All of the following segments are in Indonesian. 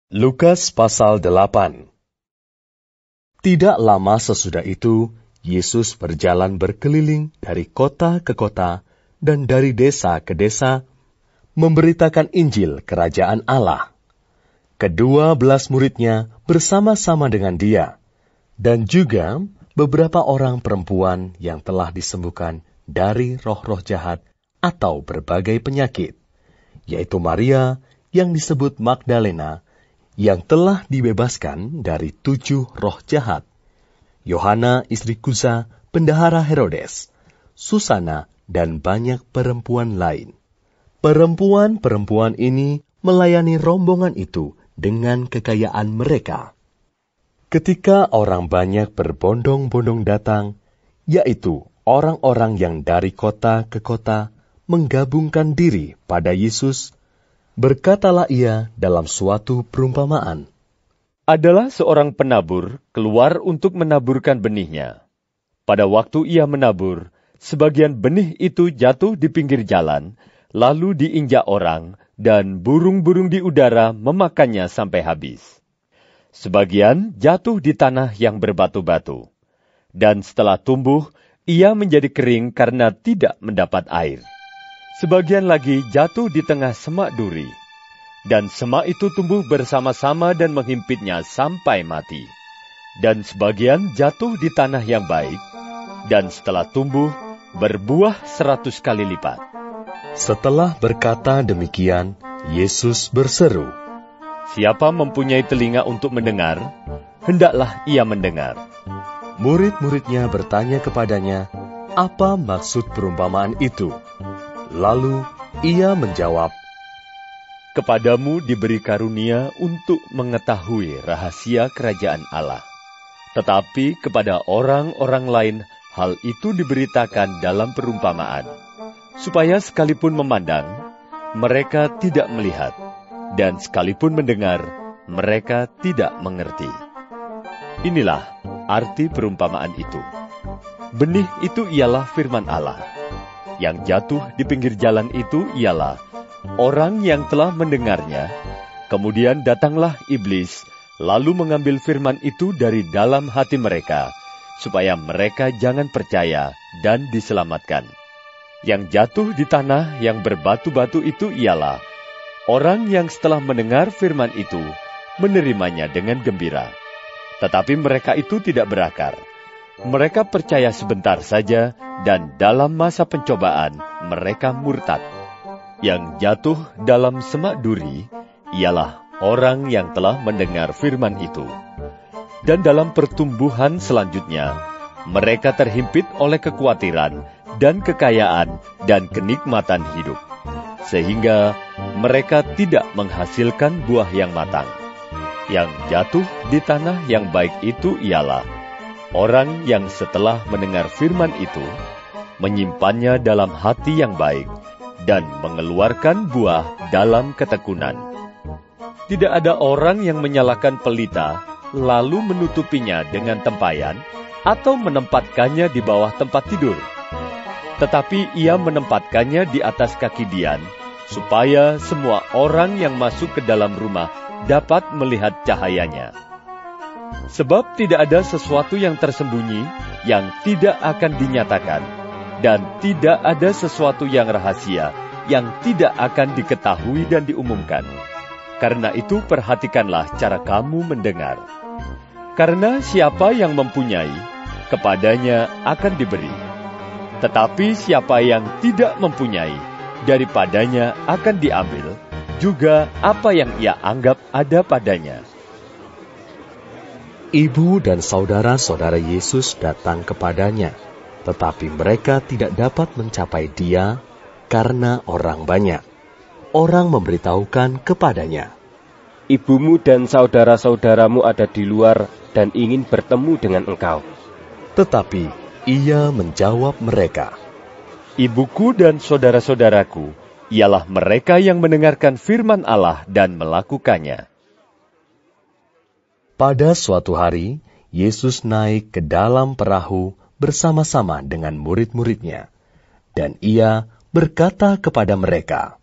Lukas pasal 8. Tidak lama sesudah itu, Yesus berjalan berkeliling dari kota ke kota dan dari desa ke desa, memberitakan Injil Kerajaan Allah. Ke-12 muridnya bersama-sama dengan dia, dan juga beberapa orang perempuan yang telah disembuhkan dari roh-roh jahat atau berbagai penyakit, yaitu Maria yang disebut Magdalena, yang telah dibebaskan dari 7 roh jahat, Yohana istri Kuza, bendahara Herodes, Susana, dan banyak perempuan lain. Perempuan-perempuan ini melayani rombongan itu dengan kekayaan mereka. Ketika orang banyak berbondong-bondong datang, yaitu orang-orang yang dari kota ke kota menggabungkan diri pada Yesus, berkatalah ia dalam suatu perumpamaan. Adalah seorang penabur keluar untuk menaburkan benihnya. Pada waktu ia menabur, sebagian benih itu jatuh di pinggir jalan, lalu diinjak orang, dan burung-burung di udara memakannya sampai habis. Sebagian jatuh di tanah yang berbatu-batu, dan setelah tumbuh, ia menjadi kering karena tidak mendapat air. Sebagian lagi jatuh di tengah semak duri, dan semak itu tumbuh bersama-sama dan menghimpitnya sampai mati. Dan sebagian jatuh di tanah yang baik, dan setelah tumbuh, berbuah 100 kali lipat. Setelah berkata demikian, Yesus berseru, "Siapa mempunyai telinga untuk mendengar, hendaklah ia mendengar." Murid-muridnya bertanya kepadanya, apa maksud perumpamaan itu? Lalu ia menjawab, "Kepadamu diberi karunia untuk mengetahui rahasia kerajaan Allah. Tetapi kepada orang-orang lain hal itu diberitakan dalam perumpamaan, supaya sekalipun memandang, mereka tidak melihat, dan sekalipun mendengar, mereka tidak mengerti." Inilah arti perumpamaan itu. Benih itu ialah firman Allah. Yang jatuh di pinggir jalan itu ialah orang yang telah mendengarnya, kemudian datanglah iblis, lalu mengambil firman itu dari dalam hati mereka, supaya mereka jangan percaya dan diselamatkan. Yang jatuh di tanah yang berbatu-batu itu ialah orang yang setelah mendengar firman itu, menerimanya dengan gembira. Tetapi mereka itu tidak berakar. Mereka percaya sebentar saja, dan dalam masa pencobaan mereka murtad. Yang jatuh dalam semak duri ialah orang yang telah mendengar firman itu. Dan dalam pertumbuhan selanjutnya, mereka terhimpit oleh kekhawatiran dan kekayaan dan kenikmatan hidup, sehingga mereka tidak menghasilkan buah yang matang. Yang jatuh di tanah yang baik itu ialah orang yang setelah mendengar firman itu, menyimpannya dalam hati yang baik, dan mengeluarkan buah dalam ketekunan. Tidak ada orang yang menyalakan pelita, lalu menutupinya dengan tempayan, atau menempatkannya di bawah tempat tidur. Tetapi ia menempatkannya di atas kaki Dian, supaya semua orang yang masuk ke dalam rumah dapat melihat cahayanya. Sebab tidak ada sesuatu yang tersembunyi yang tidak akan dinyatakan, dan tidak ada sesuatu yang rahasia yang tidak akan diketahui dan diumumkan. Karena itu perhatikanlah cara kamu mendengar. Karena siapa yang mempunyai, kepadanya akan diberi. Tetapi siapa yang tidak mempunyai, daripadanya akan diambil juga apa yang ia anggap ada padanya. Ibu dan saudara-saudara Yesus datang kepadanya, tetapi mereka tidak dapat mencapai dia karena orang banyak. Orang memberitahukan kepadanya, "Ibumu dan saudara-saudaramu ada di luar dan ingin bertemu dengan engkau." Tetapi ia menjawab mereka, "Ibuku dan saudara-saudaraku ialah mereka yang mendengarkan firman Allah dan melakukannya." Pada suatu hari, Yesus naik ke dalam perahu bersama-sama dengan murid-muridnya, dan ia berkata kepada mereka,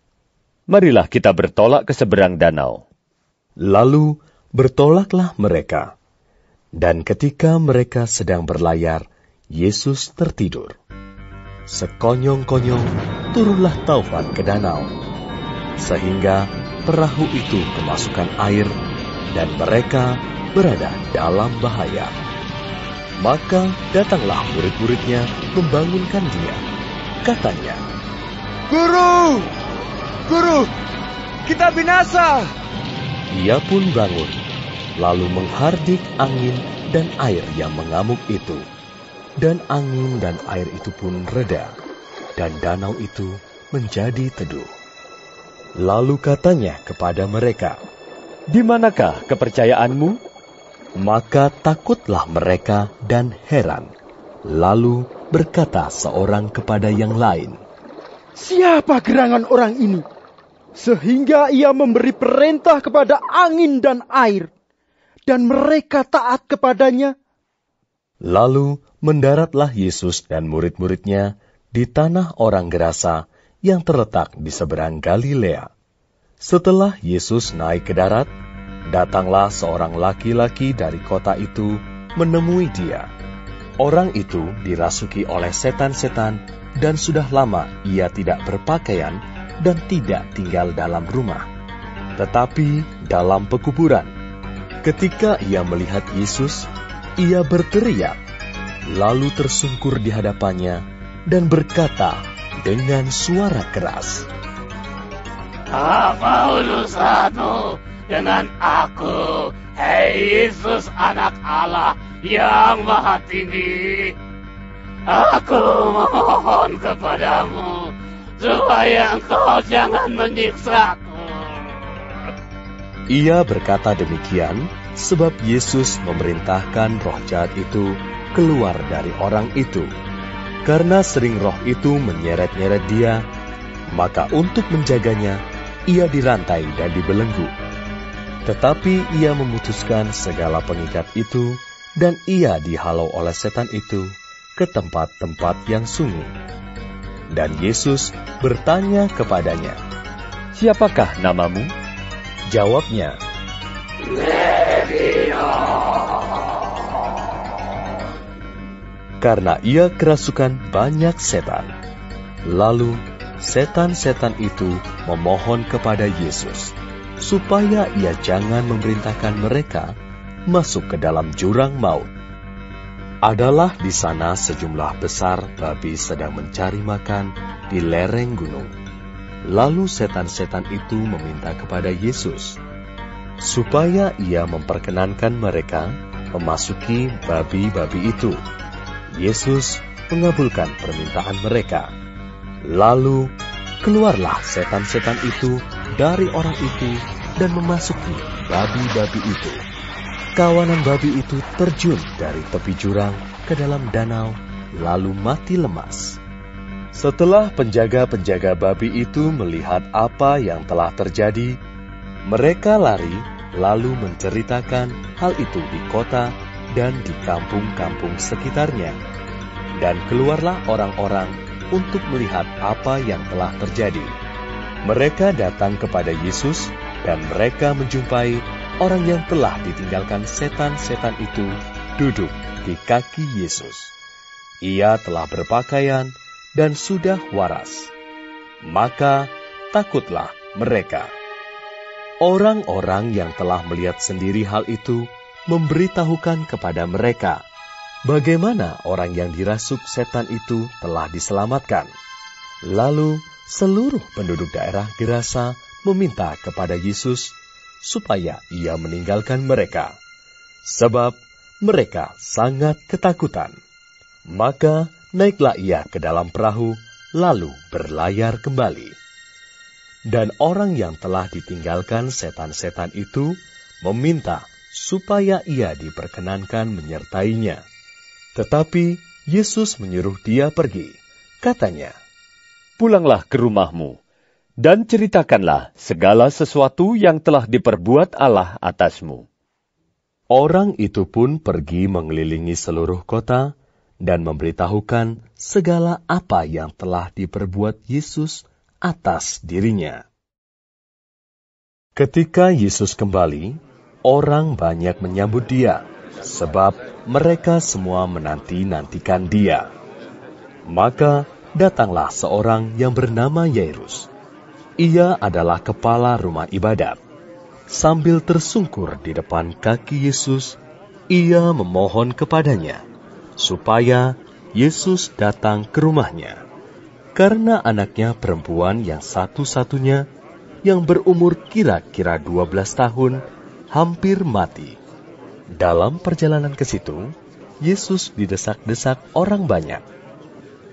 "Marilah kita bertolak ke seberang danau." Lalu bertolaklah mereka, dan ketika mereka sedang berlayar, Yesus tertidur. Sekonyong-konyong turunlah taufan ke danau, sehingga perahu itu kemasukan air, dan mereka berada dalam bahaya. Maka datanglah murid-muridnya membangunkan dia. Katanya, Guru! Guru! Kita binasa! Ia pun bangun, lalu menghardik angin dan air yang mengamuk itu. Dan angin dan air itu pun reda, dan danau itu menjadi teduh. Lalu katanya kepada mereka, Di manakah kepercayaanmu? maka takutlah mereka dan heran. Lalu berkata seorang kepada yang lain, Siapa gerangan orang ini, sehingga ia memberi perintah kepada angin dan air, dan mereka taat kepadanya? Lalu mendaratlah Yesus dan murid-muridnya di tanah orang Gerasa yang terletak di seberang Galilea. Setelah Yesus naik ke darat, datanglah seorang laki-laki dari kota itu menemui dia. Orang itu dirasuki oleh setan-setan, dan sudah lama ia tidak berpakaian dan tidak tinggal dalam rumah, tetapi dalam pekuburan. Ketika ia melihat Yesus, ia berteriak, lalu tersungkur di hadapannya dan berkata dengan suara keras, Apa urusanmu dengan aku, hei Yesus anak Allah yang maha tinggi? Aku memohon kepadamu, supaya engkau jangan menyiksaku. Ia berkata demikian, sebab Yesus memerintahkan roh jahat itu keluar dari orang itu. Karena sering roh itu menyeret-nyeret dia, maka untuk menjaganya, ia dirantai dan dibelenggu. Tetapi ia memutuskan segala pengikat itu, dan ia dihalau oleh setan itu ke tempat-tempat yang sunyi. Dan Yesus bertanya kepadanya, Siapakah namamu? Jawabnya, karena ia kerasukan banyak setan. Lalu setan-setan itu memohon kepada Yesus, supaya ia jangan memerintahkan mereka masuk ke dalam jurang maut. Adalah di sana sejumlah besar babi sedang mencari makan di lereng gunung. Lalu setan-setan itu meminta kepada Yesus, supaya ia memperkenankan mereka memasuki babi-babi itu. Yesus mengabulkan permintaan mereka. Lalu keluarlah setan-setan itu dari orang itu dan memasuki babi-babi itu. Kawanan babi itu terjun dari tepi jurang ke dalam danau, lalu mati lemas. Setelah penjaga-penjaga babi itu melihat apa yang telah terjadi, mereka lari lalu menceritakan hal itu di kota dan di kampung-kampung sekitarnya. Dan keluarlah orang-orang untuk melihat apa yang telah terjadi. Mereka datang kepada Yesus, dan mereka menjumpai orang yang telah ditinggalkan setan-setan itu duduk di kaki Yesus. Ia telah berpakaian dan sudah waras. Maka takutlah mereka. Orang-orang yang telah melihat sendiri hal itu memberitahukan kepada mereka bagaimana orang yang dirasuk setan itu telah diselamatkan. Lalu seluruh penduduk daerah Gerasa meminta kepada Yesus supaya ia meninggalkan mereka, sebab mereka sangat ketakutan. Maka naiklah ia ke dalam perahu, lalu berlayar kembali. Dan orang yang telah ditinggalkan setan-setan itu meminta supaya ia diperkenankan menyertainya. Tetapi Yesus menyuruh dia pergi. Katanya, Pulanglah ke rumahmu, dan ceritakanlah segala sesuatu yang telah diperbuat Allah atasmu. Orang itu pun pergi mengelilingi seluruh kota dan memberitahukan segala apa yang telah diperbuat Yesus atas dirinya. Ketika Yesus kembali, orang banyak menyambut dia, sebab mereka semua menanti-nantikan dia. Maka datanglah seorang yang bernama Yairus. Ia adalah kepala rumah ibadat. Sambil tersungkur di depan kaki Yesus, ia memohon kepadanya, supaya Yesus datang ke rumahnya. Karena anaknya perempuan yang satu-satunya, yang berumur kira-kira 12 tahun, hampir mati. Dalam perjalanan ke situ, Yesus didesak-desak orang banyak.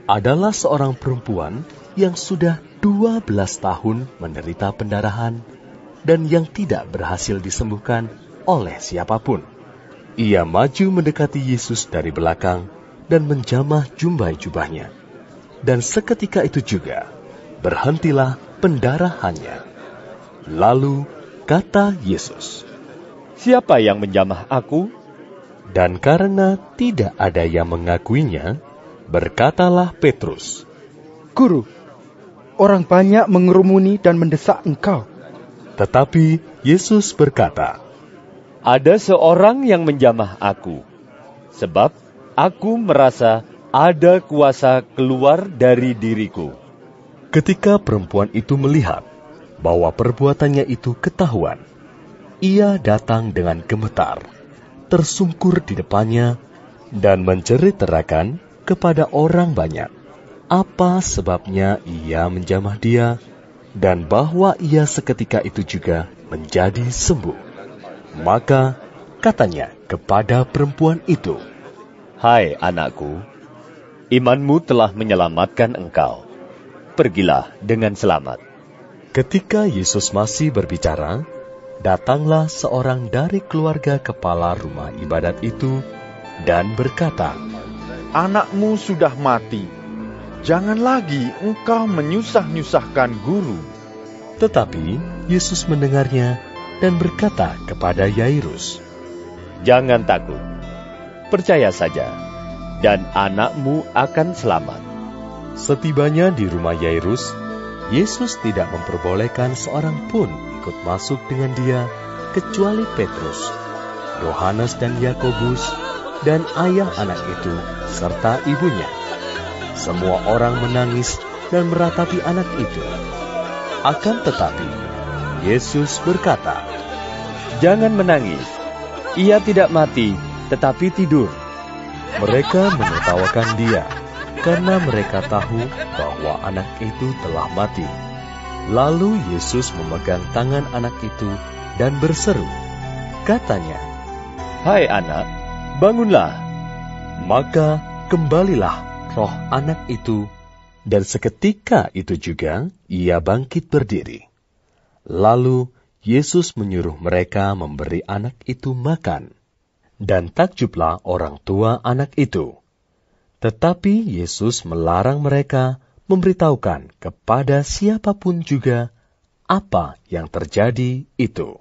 Adalah seorang perempuan yang sudah 12 tahun menderita pendarahan dan yang tidak berhasil disembuhkan oleh siapapun. Ia maju mendekati Yesus dari belakang dan menjamah jumbai jubahnya. Dan seketika itu juga berhentilah pendarahannya. Lalu kata Yesus, "Siapa yang menjamah aku?" Dan karena tidak ada yang mengakuinya, berkatalah Petrus, Guru, orang banyak mengerumuni dan mendesak engkau. Tetapi Yesus berkata, "Ada seorang yang menjamah aku, sebab aku merasa ada kuasa keluar dari diriku." Ketika perempuan itu melihat bahwa perbuatannya itu ketahuan, ia datang dengan gemetar, tersungkur di depannya, dan menceritakan kepada orang banyak apa sebabnya ia menjamah dia, dan bahwa ia seketika itu juga menjadi sembuh. Maka katanya kepada perempuan itu, "Hai anakku, imanmu telah menyelamatkan engkau. Pergilah dengan selamat." Ketika Yesus masih berbicara, datanglah seorang dari keluarga kepala rumah ibadat itu dan berkata, Anakmu sudah mati. Jangan lagi engkau menyusah-nyusahkan guru. Tetapi Yesus mendengarnya dan berkata kepada Yairus, "Jangan takut, percaya saja, dan anakmu akan selamat." Setibanya di rumah Yairus, Yesus tidak memperbolehkan seorang pun ikut masuk dengan dia, kecuali Petrus, Yohanes dan Yakobus, dan ayah anak itu, serta ibunya. Semua orang menangis dan meratapi anak itu. Akan tetapi, Yesus berkata, "Jangan menangis, ia tidak mati, tetapi tidur." Mereka menertawakan dia, karena mereka tahu bahwa anak itu telah mati. Lalu Yesus memegang tangan anak itu dan berseru. Katanya, "Hai anak, bangunlah." Maka kembalilah roh anak itu, dan seketika itu juga ia bangkit berdiri. Lalu Yesus menyuruh mereka memberi anak itu makan, dan takjublah orang tua anak itu. Tetapi Yesus melarang mereka memberitahukan kepada siapapun juga apa yang terjadi itu.